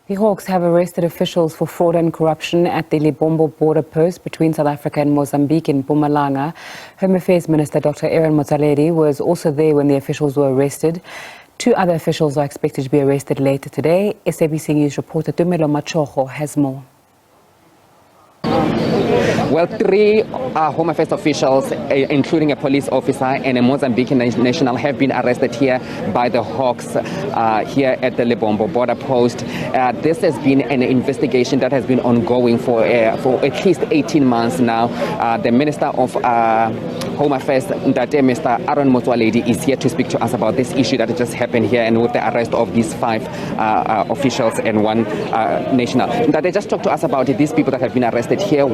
The Hawks have arrested officials for fraud and corruption at the Lebombo Border Post between South Africa and Mozambique in Mpumalanga. Home Affairs Minister Dr. Motsoaledi was also there when the officials were arrested. 2 other officials are expected to be arrested later today. SABC News reporter Tumelo Machogo has more. Well, 3 Home Affairs officials, including a police officer and a Mozambican national, have been arrested here by the Hawks here at the Lebombo Border Post. This has been an investigation that has been ongoing for at least 18 months now. The Minister of Home Affairs, Mr. Motsoaledi, is here to speak to us about this issue that just happened here and with the arrest of these 5 officials and 1 national. They just talk to us about these people that have been arrested here.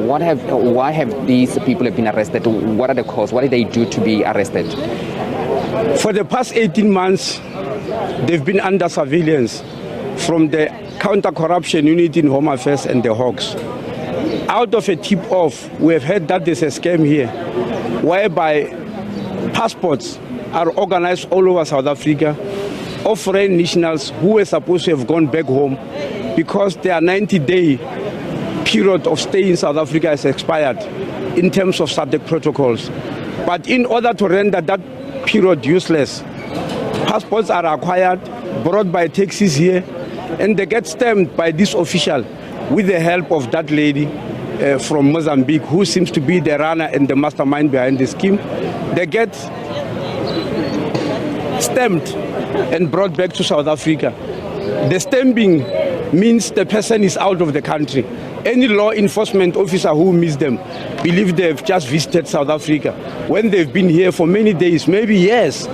Why have these people been arrested? What are the causes? What did they do to be arrested? For the past 18 months, they've been under surveillance from the counter-corruption unit in Home Affairs and the Hawks. Out of a tip-off, we have heard that there's a scam here whereby passports are organized all over South Africa of foreign nationals who were supposed to have gone back home because their 90-day period of stay in South Africa has expired in terms of SABC protocols. But in order to render that period useless, passports are acquired, brought by taxis here, and they get stamped by this official with the help of that lady from Mozambique, who seems to be the runner and the mastermind behind the scheme. They get stamped and brought back to South Africa. The stamping means the person is out of the country. Any law enforcement officer who meets them believe they've just visited South Africa when they've been here for many days, maybe years,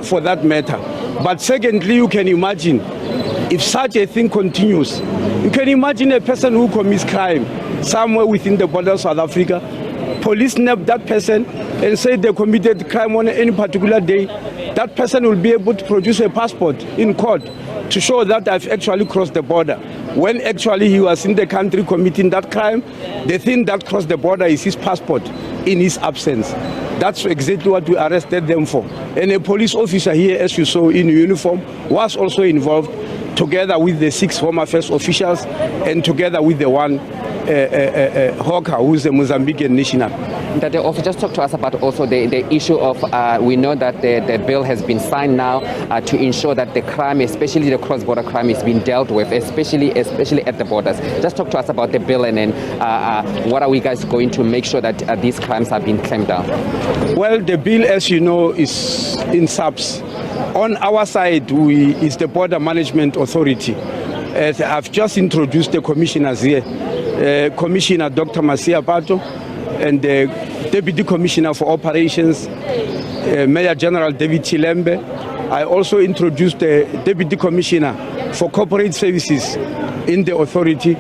for that matter. But secondly, you can imagine if such a thing continues. You can imagine a person who commits crime somewhere within the border of South Africa. Police snap that person and say they committed crime on any particular day. That person will be able to produce a passport in court to show that I've actually crossed the border. When actually he was in the country committing that crime, the thing that crossed the border is his passport in his absence. That's exactly what we arrested them for. And a police officer here, as you saw in uniform, was also involved, together with the 6 Home Affairs officials and together with the 1 hawker who is a Mozambican national. That they also just talk to us about also the issue of, we know that the bill has been signed now to ensure that the crime, especially the cross-border crime, is being dealt with, especially at the borders. Just talk to us about the bill and then what are we guys going to make sure that these crimes are being clamped down? Well, the bill, as you know, is in SABC. On our side, is the Border Management Authority. I've just introduced the commissioners here. Commissioner Dr. Masia Pato and the Deputy Commissioner for Operations, Major General David Chilembe. I also introduced the Deputy Commissioner for Corporate Services in the authority,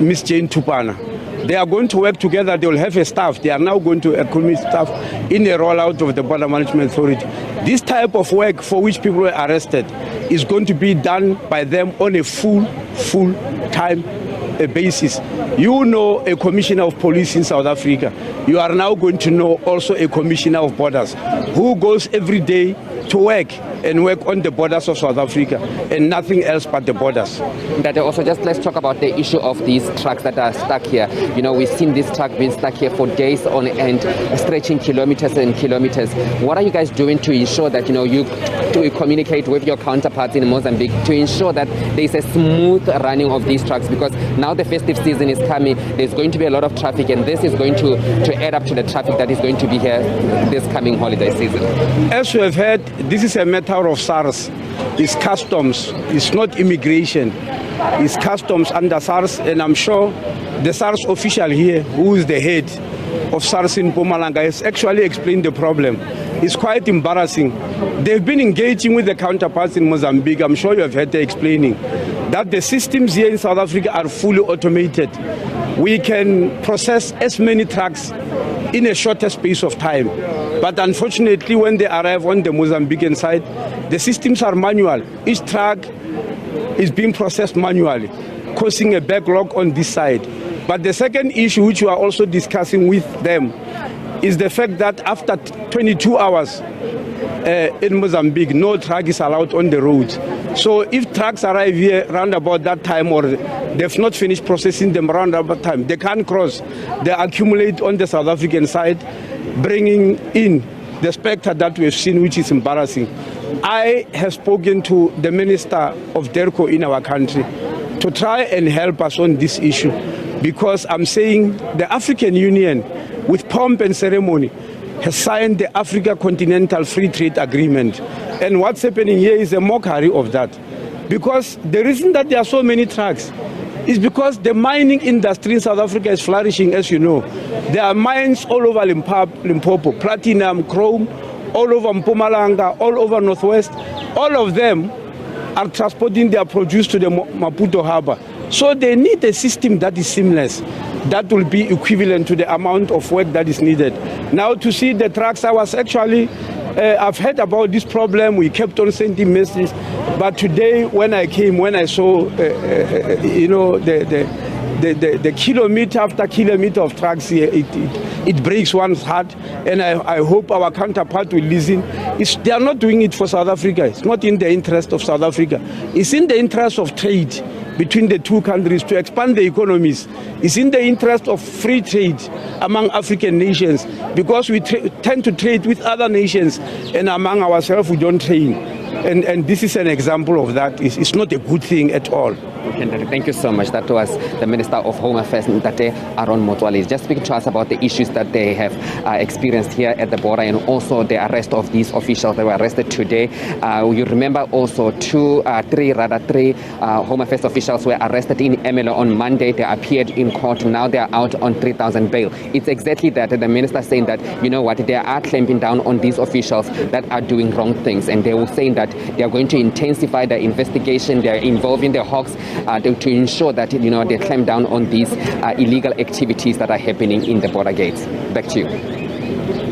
Ms. Jane Tupana. They are going to work together. They will have a staff. They are now going to accumulate staff in a rollout of the Border Management Authority. This type of work for which people were arrested is going to be done by them on a full-time basis. You know a commissioner of police in South Africa. You are now going to know also a commissioner of borders who goes every day to work on the borders of South Africa and nothing else but the borders. That also, just let's talk about the issue of these trucks that are stuck here. You know, we've seen this truck being stuck here for days on end, stretching kilometers and kilometers. What are you guys doing to ensure that, you know, you communicate with your counterparts in Mozambique to ensure that there's a smooth running of these trucks? Because now the festive season is coming, there's going to be a lot of traffic, and this is going to add up to the traffic that is going to be here this coming holiday season. As you have heard, this is a matter of SARS. It's customs. It's not immigration. It's customs under SARS, and I'm sure the SARS official here, who is the head of SARS in Mpumalanga, has actually explained the problem. It's quite embarrassing. They've been engaging with the counterparts in Mozambique. I'm sure you have heard them explaining that the systems here in South Africa are fully automated. We can process as many trucks in a shorter space of time. But unfortunately, when they arrive on the Mozambican side, the systems are manual. Each truck is being processed manually, causing a backlog on this side. But the second issue, which we are also discussing with them, is the fact that after 22 hours, in Mozambique, no truck is allowed on the road. So if trucks arrive here around about that time, or they've not finished processing them around about time, they can't cross. They accumulate on the South African side, bringing in the spectre that we've seen, which is embarrassing. I have spoken to the Minister of DERCO in our country to try and help us on this issue, because I'm saying the African Union, with pomp and ceremony, has signed the Africa Continental Free Trade Agreement. And what's happening here is a mockery of that. Because the reason that there are so many trucks is because the mining industry in South Africa is flourishing, as you know. There are mines all over Limpopo, platinum, chrome, all over Mpumalanga, all over Northwest. All of them are transporting their produce to the Maputo harbor. So they need a system that is seamless, that will be equivalent to the amount of work that is needed. Now to see the trucks, I was actually, I've heard about this problem, we kept on sending messages, but today when I came, when I saw, you know, the kilometer after kilometer of trucks here, it breaks one's heart, and I hope our counterpart will listen. They are not doing it for South Africa. It's not in the interest of South Africa. It's in the interest of trade between the two countries to expand the economies. It's in the interest of free trade among African nations, because we tend to trade with other nations, and among ourselves we don't trade. And this is an example of that. It's not a good thing at all. Okay, thank you so much. That was the Minister of Home Affairs, Ntate Aaron Motsoaledi, just speaking to us about the issues that they have experienced here at the border, and also the arrest of these officials that were arrested today. You remember also three Home Affairs officials were arrested in Emelo on Monday. They appeared in court. Now they are out on 3,000 bail. It's exactly that. The minister saying that, you know what, they are clamping down on these officials that are doing wrong things, and they were saying that they are going to intensify the investigation. They are involving the hawks to ensure that, you know, they clamp down on these illegal activities that are happening in the border gates. Back to you.